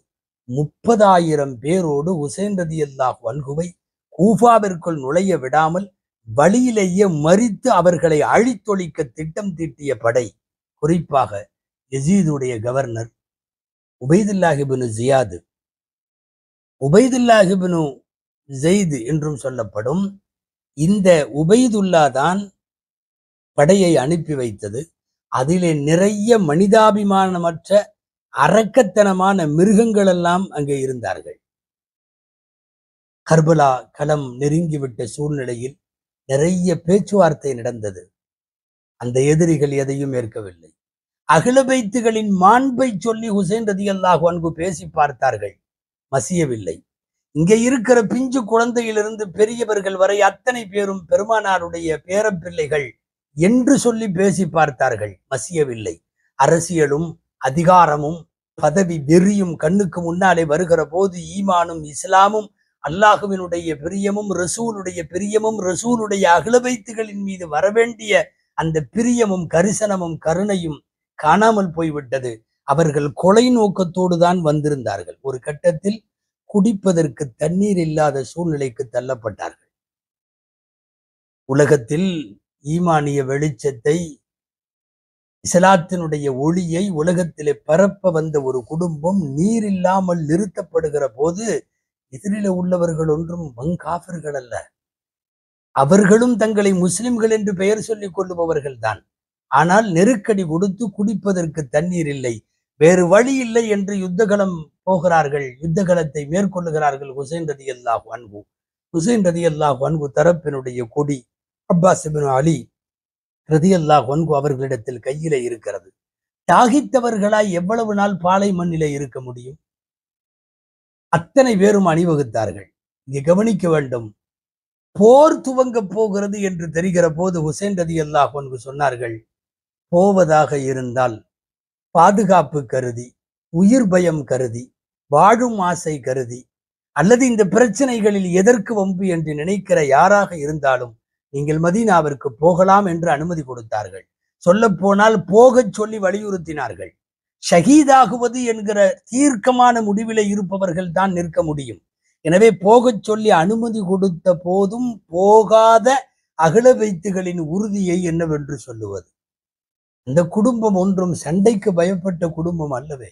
30,000 பேரோடு ஹுசைன் ரலியல்லாஹு அன்ஹுவை கூஃபாவிற்குள் நுழைய விடாமல் வழியிலேயே மறித்து அவர்களை அழித்தொழிக்க திட்டம் தீட்டிய படை. குறிப்பாக யசீதுடைய கவர்னர் உபைதுல்லாஹ் இப்னு ஜியாத், உபைதுல்லாஹ் இப்னு ஸைத் என்றும் சொல்லப்படும் இந்த உபைதுல்லா தான் படையை அனுப்பி வைத்தது. அதிலே நிறைய மனிதாபிமானமற்ற அரக்கத்தனமான மிருகங்கள் எல்லாம் அங்கே இருந்தார்கள். கர்பலா களம் நெருங்கிவிட்ட சூழ்நிலையில் நிறைய பேச்சுவார்த்தை நடந்தது. அந்த எதிரிகள் எதையும் ஏற்கவில்லை. அகில பைத்துகளின் மாண்பை சொல்லி ஹுசைன் ரலியல்லாஹு அன்ஹு பேசி பார்த்தார்கள். மசியவில்லை. இங்கே இருக்கிற பிஞ்சு குழந்தையிலிருந்து பெரியவர்கள் வரை அத்தனை பேரும் பெருமானாருடைய பேரப்பிள்ளைகள் என்று சொல்லி பேசி பார்த்தார்கள். மசியவில்லை. அரசியலும் அதிகாரமும் பதவி வெறியும் கண்ணுக்கு முன்னாலே வருகிற போது ஈமானும் இஸ்லாமும் அல்லாஹுவினுடைய பிரியமும் ரசூலுடைய பிரியமும் ரசூலுடைய அகில பைத்துகளின் மீது வரவேண்டிய அந்த பிரியமும் கரிசனமும் கருணையும் காணாமல் போய்விட்டது. அவர்கள் கொலை நோக்கத்தோடு தான் வந்திருந்தார்கள். ஒரு கட்டத்தில் குடிப்பதற்கு தண்ணீர் இல்லாத சூழ்நிலைக்கு தள்ளப்பட்டார்கள். உலகத்தில் ஈமானிய வெளிச்சத்தை, இஸ்லாத்தினுடைய ஒளியை உலகத்திலே பரப்ப வந்த ஒரு குடும்பம் நீர் இல்லாமல் நிறுத்தப்படுகிற போது எதிரில உள்ளவர்கள் ஒன்றும் வங்காஃபிர்கள் அல்ல. அவர்களும் தங்களை முஸ்லிம்கள் என்று பெயர் சொல்லிக் கொள்ளுபவர்கள் தான். ஆனால் நெருக்கடி கொடுத்து குடிப்பதற்கு தண்ணீர் இல்லை, வேறு வழி இல்லை என்று யுத்தகலம் போகிறார்கள். யுத்தகலத்தை மேற்கொள்ளுகிறார்கள் ஹுசைன் ரலியல்லாஹு அன்ஹு. ஹுசைன் ரலியல்லாஹு அன்ஹு தரப்பினுடைய கொடி அப்பாஸ் இப்னு அலி ரலியல்லாஹு அன்ஹு அவர்களிடத்தில் கையிலே இருக்கிறது. தாகித்தவர்களாய் எவ்வளவு நாள் பாலை மண்ணிலே இருக்க முடியும்? அத்தனை பேரும் அணிவகுத்தார்கள். இங்கே கவனிக்க வேண்டும். போர் துவங்க போகிறது என்று தெரிகிற போது ஹுசைன் ரலியல்லாஹு அன்ஹு சொன்னார்கள், போவதாக இருந்தால் பாதுகாப்பு கருதி, உயிர் பயம் கருதி, வாழும் ஆசை கருதி, அல்லது இந்த பிரச்சனைகளில் எதற்கு வம்பு என்று நினைக்கிற யாராக இருந்தாலும் நீங்கள் மதீனாவிற்கு போகலாம் என்று அனுமதி கொடுத்தார்கள். சொல்ல போனால் போகச் சொல்லி வலியுறுத்தினார்கள். ஷஹீதாகுவது என்கிற தீர்க்கமான முடிவிலே இருப்பவர்கள் தான் நிற்க முடியும். எனவே போகச் சொல்லி அனுமதி கொடுத்த போதும் போகாத அகில பைத்துகளின் உறுதியை என்னவென்று சொல்லுவது? அந்த குடும்பம் ஒன்றும் சண்டைக்கு பயப்பட்ட குடும்பம் அல்லவே.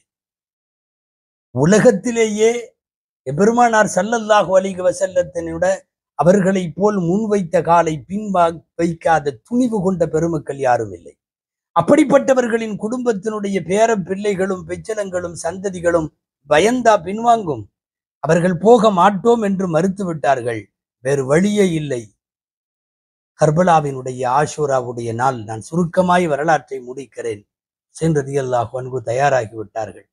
உலகத்திலேயே எபெருமானார் ஸல்லல்லாஹு அலைஹி வஸல்லத்தினுட அவர்களை போல் முன்வைத்த காலை பின் வைக்காத துணிவு கொண்ட பெருமக்கள் யாரும் இல்லை. அப்படிப்பட்டவர்களின் குடும்பத்தினுடைய பேர பிள்ளைகளும் பெச்சலங்களும் சந்ததிகளும் பயந்தா பின்வாங்கும்? அவர்கள் போக மாட்டோம் என்று மறுத்து விட்டார்கள். வேறு வழியே இல்லை. கர்பலாவினுடைய ஆஷூராவுடைய நாள். நான் சுருக்கமாய் வரலாற்றை முடிக்கிறேன். ஹுசைன் ரலியல்லாஹு அன்ஹு தயாராகிவிட்டார்கள்.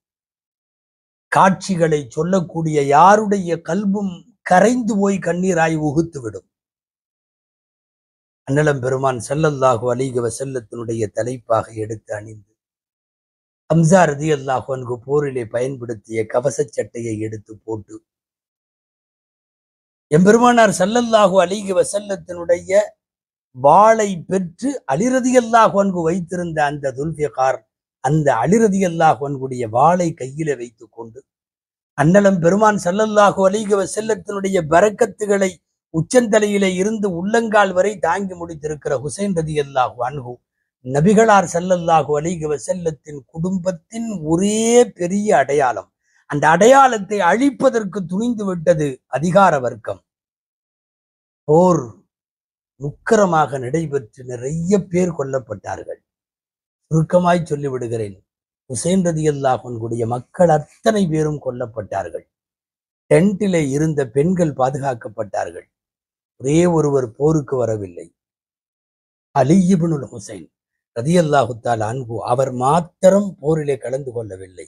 காட்சிகளை சொல்லக்கூடிய யாருடைய கல்பும் கரைந்து போய் கண்ணீராய் உகுத்துவிடும். அன்னலம் பெருமான் ஸல்லல்லாஹு அலைஹி வஸல்லத்தினுடைய தலைப்பாக எடுத்து அணிந்து, ஹம்ஸா ரலியல்லாஹு அன்ஹு போரிலே பயன்படுத்திய கவச சட்டையை எடுத்து போட்டு, எம்பெருமானார் ஸல்லல்லாஹு அலைஹி வஸல்லத்தினுடைய வாளை பெற்று அலி ரலியல்லாஹு அன்ஹு வைத்திருந்த அந்த துல்ஃபிகார், அந்த அலி ரலியல்லாஹு அன்ஹுடைய வாளை கையில வைத்துக் கொண்டு, அன்னலம் பெருமான் ஸல்லல்லாஹு அலைஹி வஸல்லத்தினுடைய பரக்கத்துகளை உச்சந்தலையிலே இருந்து உள்ளங்கால் வரை தாங்கி முடித்திருக்கிற ஹுசைன் ரலியல்லாஹு அன்ஹு, நபிகளார் ஸல்லல்லாஹு அலைஹி வஸல்லத்தின் குடும்பத்தின் ஒரே பெரிய அடையாளம். அந்த அடையாளத்தை அழிப்பதற்கு துணிந்து விட்டது அதிகார வர்க்கம். போர் முக்கரமாக நடைபெற்று நிறைய பேர் கொல்லப்பட்டார்கள். சுருக்கமாய் சொல்லிவிடுகிறேன். ஹுசைன் ரலியல்லாஹு அன்ஹுடைய மக்கள் அத்தனை பேரும் கொல்லப்பட்டார்கள். டென்ட்டிலே இருந்த பெண்கள் பாதுகாக்கப்பட்டார்கள். ஒரே ஒருவர் போருக்கு வரவில்லை. அலி இப்னுல் ஹுசைன் ரலியல்லாஹு தஆலா அன்ஹு, அவர் மாத்திரம் போரிலே கலந்து கொள்ளவில்லை.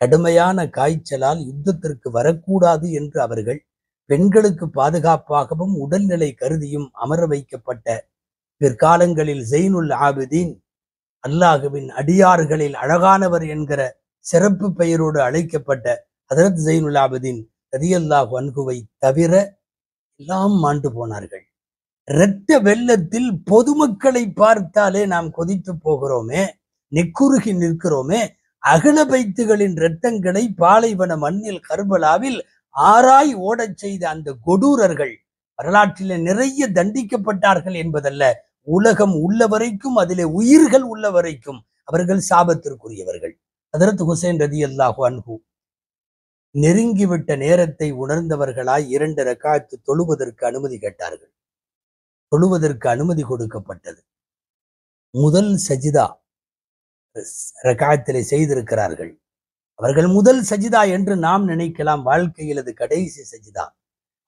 கடுமையான காய்ச்சலால் யுத்தத்திற்கு வரக்கூடாது என்று அவர்கள் பெண்களுக்கு பாதுகாப்பாகவும் உடல்நிலை கருதியும் அமர வைக்கப்பட்ட பிற்காலங்களில் ஜெய்னுல் ஆபிதீன், அல்லாஹுவின் அடியார்களில் அழகானவர் என்கிற சிறப்பு பெயரோடு அழைக்கப்பட்ட ஹதரத் ஜெய்னுல் ஆபிதீன் ரலியல்லாஹு அன்ஹுவை தவிர எல்லாம் மாண்டு போனார்கள். இரத்த வெள்ளத்தில் பொதுமக்களை பார்த்தாலே நாம் கொதித்து போகிறோமே, நெக்குருகி நிற்கிறோமே. அகல பைத்துகளின் இரத்தங்களை பாலைவன மண்ணில் கர்பலாவில் ஆராய் ஓடச் செய்த அந்த கொடூரர்கள் வரலாற்றிலே நிறைய தண்டிக்கப்பட்டார்கள் என்பதல்ல, உலகம் உள்ள வரைக்கும், அதிலே உயிர்கள் உள்ள வரைக்கும் அவர்கள் சாபத்திற்குரியவர்கள். ஹதரத் ஹுசைன் ரலியல்லாஹு அன்ஹு நெருங்கிவிட்ட நேரத்தை உணர்ந்தவர்களாய் 2 ரக்காத்து தொழுவதற்கு அனுமதி கேட்டார்கள். தொழுவதற்கு அனுமதி கொடுக்கப்பட்டது. முதல் சஜிதா ரக்காத்திலே செய்திருக்கிறார்கள். அவர்கள் முதல் சஜிதா என்று நாம் நினைக்கலாம். வாழ்க்கையில் அது கடைசி சஜிதா.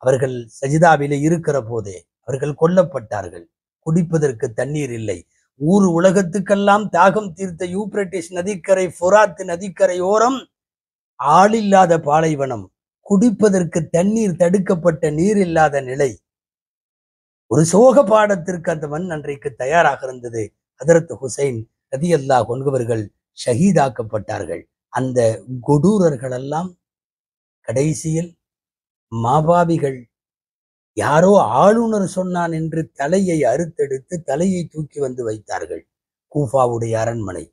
அவர்கள் சஜிதாவிலே இருக்கிற போதே அவர்கள் கொல்லப்பட்டார்கள். குடிப்பதற்கு தண்ணீர் இல்லை. ஊர் உலகத்துக்கெல்லாம் தாகம் தீர்த்த யூப்ரட்டிஸ் நதிக்கரை, ஃபுராத் நதிக்கரை ஓரம் ஆளில்லாத பாலைவனம், குடிப்பதற்கு தண்ணீர் தடுக்கப்பட்ட நீர் இல்லாத நிலை. ஒரு சோக பாடத்திற்கு அந்த மண் அன்றைக்கு தயாராக இருந்தது. ஹதரத் ஹுசைன் ரலியல்லாஹு அன்ஹு அவர்கள் ஷஹீதாக்கப்பட்டார்கள். அந்த கொடூரர்கள் எல்லாம் கடைசியில் மாபாவிகள் யாரோ ஆளுநர் சொன்னான் என்று தலையை அறுத்தெடுத்து தலையை தூக்கி வந்து வைத்தார்கள். கூஃபாவுடைய அரண்மனை,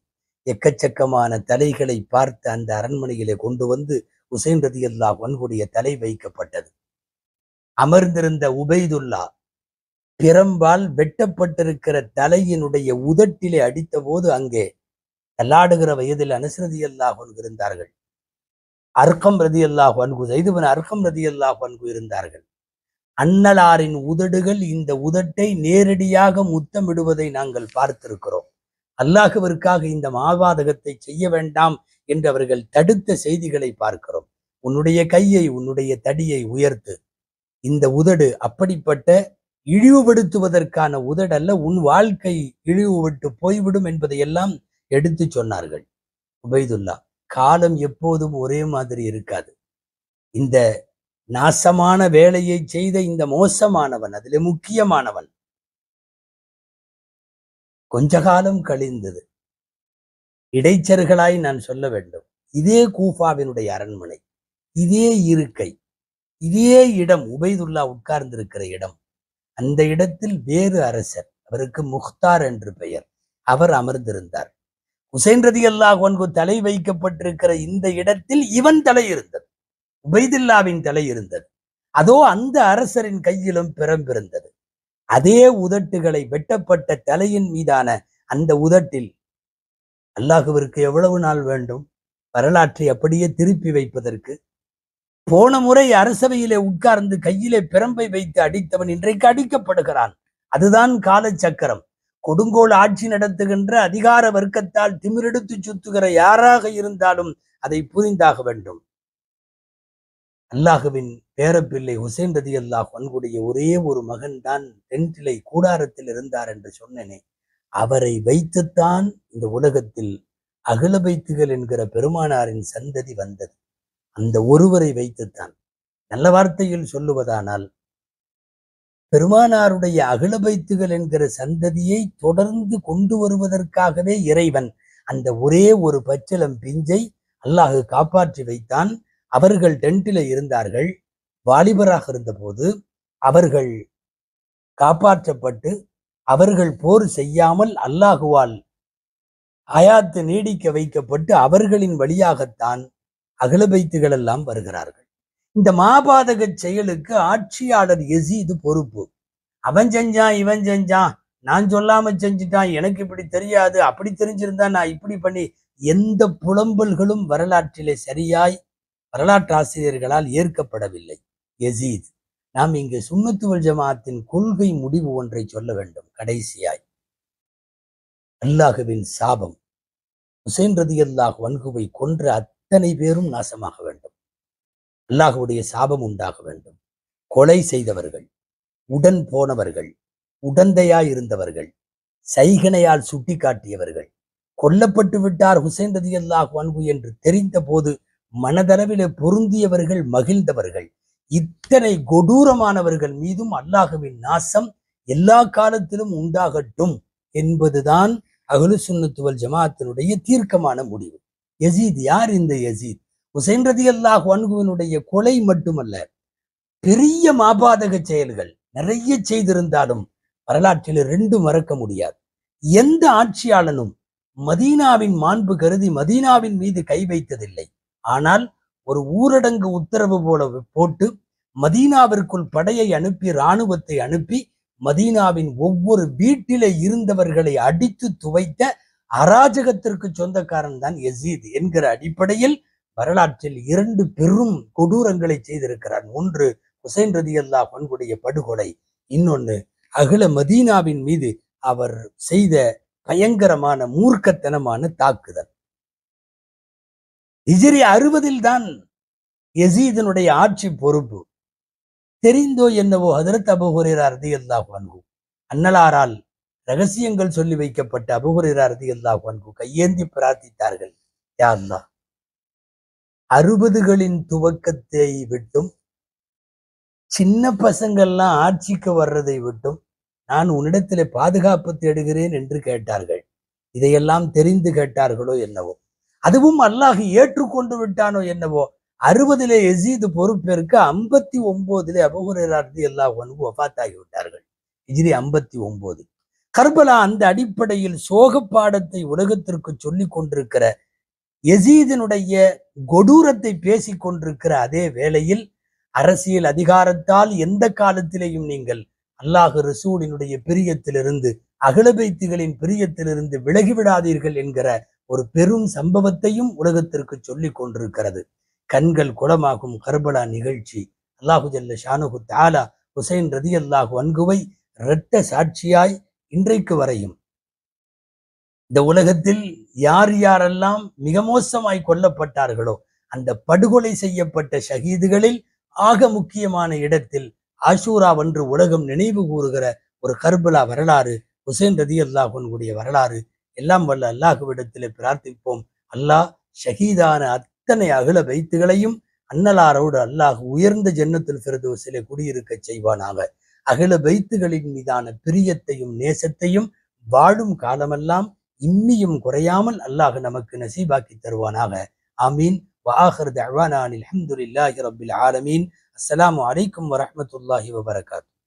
எக்கச்சக்கமான தலைகளை பார்த்து அந்த அரண்மனையிலே கொண்டு வந்து ஹுசைன் ரலியல்லாஹு அன்ஹுடைய தலை வைக்கப்பட்டது. அமர்ந்திருந்த உபைதுல்லா பிரம்பால் வெட்டப்பட்டிருக்கிற தலையினுடைய உதட்டிலே அடித்த போது அங்கே தள்ளாடுகிற வயதில் அனஸ் ரலியல்லாஹு அன்ஹு இருந்தார்கள். அர்கம் ரலியல்லாஹு அன்ஹு, ஸைத் இப்னு அர்கம் ரலியல்லாஹு அன்ஹு இருந்தார்கள். அன்னலாரின் உதடுகள் இந்த உதட்டை நேரடியாக முத்தமிடுவதை நாங்கள் பார்த்திருக்கிறோம். அல்லாஹ்விற்காக இந்த மாபாதகத்தை செய்ய வேண்டாம் என்று அவர்கள் தடுத்த செய்திகளை பார்க்கிறோம். உன்னுடைய கையை, உன்னுடைய தடியை உயர்த்து. இந்த உதடு அப்படிப்பட்ட இழிவுபடுத்துவதற்கான உதடு அல்ல, உன் வாழ்க்கை இழிவுபட்டு போய்விடும் என்பதையெல்லாம் எடுத்து சொன்னார்கள். உபைதுல்லா, காலம் எப்போதும் ஒரே மாதிரி இருக்காது. இந்த நாசமான வேலையை செய்த இந்த மோசமானவன், அதிலே முக்கியமானவன், கொஞ்ச காலம் கழிந்தது. இடைச்சர்களாய் நான் சொல்ல வேண்டும், இதே கூஃபாவினுடைய அரண்மனை, இதே இருக்கை, இதே இடம், உபைதுல்லா உட்கார்ந்திருக்கிற இடம், அந்த இடத்தில் வேறு அரசர், அவருக்கு முக்தார் என்று பெயர், அவர் அமர்ந்திருந்தார். ஹுசைன் ரலியல்லாஹு அன்ஹு தலை வைக்கப்பட்டிருக்கிற இந்த இடத்தில் இவன் தலை இருந்தது, உபைதுல்லாவின் தலை இருந்தது. அதோ அந்த அரசரின் கையிலும் பிறந்திருந்தது. அதே உதட்டுகளை, வெட்டப்பட்ட தலையின் மீதான அந்த உதட்டில் அல்லாஹுவிற்கு எவ்வளவு நாள் வேண்டும் வரலாற்றை அப்படியே திருப்பி வைப்பதற்கு? போன முறை அரசவையிலே உட்கார்ந்து கையிலே பிரம்பை வைத்து அடித்தவன் இன்றைக்கு அடிக்கப்படுகிறான். அதுதான் காலச்சக்கரம். கொடுங்கோல் ஆட்சி நடத்துகின்ற அதிகார வர்க்கத்தால் திமிரெடுத்து சுத்துகிற யாராக இருந்தாலும் அதை புரிந்தாக வேண்டும். அல்லாஹுவின் பேரப்பிள்ளை ஹுசைன் ரலியல்லாஹு அன்ஹுடைய ஒரே ஒரு மகன் தான் டென்ட்டிலை கூடாரத்தில் இருந்தார் என்று சொன்னேனே, அவரை வைத்துத்தான் இந்த உலகத்தில் அகில பைத்துகள் என்கிற பெருமானாரின் சந்ததி வந்தது. அந்த ஒருவரை வைத்துத்தான். நல்ல வார்த்தையில் சொல்லுவதானால், பெருமானாருடைய அகில பைத்துகள் என்கிற சந்ததியை தொடர்ந்து கொண்டு வருவதற்காகவே இறைவன் அந்த ஒரே ஒரு பச்சிளம் பிஞ்சை அல்லாஹ் காப்பாற்றி வைத்தான். அவர்கள் டென்ட்டில இருந்தார்கள். வாலிபராக இருந்தபோது அவர்கள் காப்பாற்றப்பட்டு அவர்கள் போர் செய்யாமல் அல்லாஹுவால் ஹயாத்து நீடிக்க வைக்கப்பட்டு அவர்களின் வழியாகத்தான் அகில பைத்துகள் எல்லாம் வருகிறார்கள். இந்த மாபாதக செயலுக்கு ஆட்சியாளர் யசீது பொறுப்பு. அவன் செஞ்சான், இவன் செஞ்சான், நான் சொல்லாம செஞ்சுட்டான், எனக்கு இப்படி தெரியாது, அப்படி தெரிஞ்சிருந்தா நான் இப்படி பண்ணி, எந்த புலம்பல்களும் வரலாற்றிலே சரியாய் வரலாற்று ஆசிரியர்களால் ஏற்கப்படவில்லை. யசீத், நாம் இங்கு சுன்னத்து வல் ஜமாஅத்தின் கொள்கை முடிவு ஒன்றை சொல்ல வேண்டும். கடைசியாய், அல்லாஹுவின் சாபம், ஹுசைன் ரலியல்லாஹு அன்ஹுவை கொன்ற அத்தனை பேரும் நாசமாக வேண்டும். அல்லாஹுடைய சாபம் உண்டாக வேண்டும். கொலை செய்தவர்கள், உடன் போனவர்கள், உடந்தையாய் இருந்தவர்கள், சைகனையால் சுட்டி காட்டியவர்கள், கொல்லப்பட்டு விட்டார் ஹுசைன் ரலியல்லாஹு அன்ஹு என்று தெரிந்த போது மனதளவிலே பொருந்தியவர்கள், மகிழ்ந்தவர்கள், இத்தனை கொடூரமானவர்கள் மீதும் அல்லாஹுவின் நாசம் எல்லா காலத்திலும் உண்டாகட்டும் என்பதுதான் அஹ்லு சுன்னத்து வல் ஜமாஅத்தினுடைய தீர்க்கமான முடிவு. யசீத் யார்? இந்த யசீத் ஹுசைன் ரலியல்லாஹு அன்ஹுவினுடைய கொலை மட்டுமல்ல, பெரிய மாபாதக செயல்கள் நிறைய செய்திருந்தாலும் வரலாற்றில் ரெண்டு மறக்க முடியாது. எந்த ஆட்சியாளனும் மதீனாவின் மாண்பு கருதி மதீனாவின் மீது கை வைத்ததில்லை. ஆனால் ஒரு ஊரடங்கு உத்தரவு போல போட்டு மதீனாவிற்குள் படையை அனுப்பி, இராணுவத்தை அனுப்பி, மதீனாவின் ஒவ்வொரு வீட்டிலே இருந்தவர்களை அடித்து துவைத்த அராஜகத்திற்கு சொந்தக்காரன் தான் யசீத் என்கிற அடிப்படையில் வரலாற்றில் இரண்டு பெரும் கொடூரங்களை செய்திருக்கிறார். ஒன்று ஹுசைன் ரலியல்லாஹு அன்ஹுடைய படுகொலை, இன்னொன்னு அகில மதீனாவின் மீது அவர் செய்த பயங்கரமான மூர்க்கத்தனமான தாக்குதல். ஹிஜ்ரி 60 தான் யசீதினுடைய ஆட்சி பொறுப்பு. தெரிந்தோ என்னவோ ஹதரத் அபூ ஹுரைரா ரலியல்லாஹு அன்ஹு, அன்னலாரால் ரகசியங்கள் சொல்லி வைக்கப்பட்ட அபூ ஹுரைரா ரலியல்லாஹு அன்ஹு கையேந்தி பிரார்த்தித்தார்கள், யா அல்லாஹ், 60களின் துவக்கத்தை விட்டும் சின்ன பசங்கள்லாம் ஆட்சிக்கு வர்றதை விட்டும் நான் உன்னிடத்திலே பாதுகாப்பு தேடுகிறேன் என்று கேட்டார்கள். இதையெல்லாம் தெரிந்து கேட்டார்களோ என்னவோ, அதுவும் அல்லாஹ் ஏற்றுக்கொண்டு விட்டானோ என்னவோ. 60 யசீது பொறுப்பேற்க 59 அபூ ஹுரைரா ரலியல்லாஹு அன்ஹு வஃபாத்தாகி விட்டார்கள். ஹிஜ்ரி 59. கர்பலா அந்த அடிப்படையில் சோக பாடத்தை உலகத்திற்கு சொல்லிக் கொண்டிருக்கிற, யசீதினுடைய கொடூரத்தை பேசிக் கொண்டிருக்கிற அதே வேளையில், அரசியல் அதிகாரத்தால் எந்த காலத்திலேயும் நீங்கள் அல்லாஹ் ரசூலினுடைய பிரியத்திலிருந்து, அஹ்ல பைத்துகளின் பிரியத்திலிருந்து விலகிவிடாதீர்கள் என்கிற ஒரு பெரும் சம்பவத்தையும் உலகத்திற்கு சொல்லிக் கொண்டிருக்கிறது. கண்கள் குளமாகும் கர்பலா நிகழ்ச்சி. அல்லாஹு ஜல்ல ஷானுஹு தஆலா ஹுசைன் ரலியல்லாஹு அன்ஹுவை இரட்ட சாட்சியாய் இன்றைக்கு வரையும் இந்த உலகத்தில் யார் யாரெல்லாம் மிக மோசமாய் கொல்லப்பட்டார்களோ அந்த படுகொலை செய்யப்பட்ட ஷஹீதுகளில் ஆக முக்கியமான இடத்தில் ஆஷூராவன்று உலகம் நினைவு கூறுகிற ஒரு கர்பலா வரலாறு, ஹுசைன் ரலியல்லாஹு அன்ஹுடைய வரலாறு. எல்லாம் வல்ல அல்லாஹ்விடத்திலே பிரார்த்திப்போம். அல்லாஹ் ஷஹீதான அத்தனை அகில பைத்துகளையும் அன்னலாரோடு அல்லாஹ் உயர்ந்த ஜன்னத்துல் ஃபிர்தௌஸிலே குடியிருக்க செய்வானாக. அகில பைத்துகளின் மீதான பிரியத்தையும் நேசத்தையும் வாழும் காலமெல்லாம் இம்மியும் குறையாமல் அல்லாஹ் நமக்கு நசீபாக்கி தருவானாக. ஆமீன். வஆகிரு தஅவானா அல்ஹம்துலில்லாஹி ரப்பில் ஆலமீன். அஸ்ஸலாமு அலைக்கும் வரஹ்மத்துல்லாஹி வபரகாத்துஹு.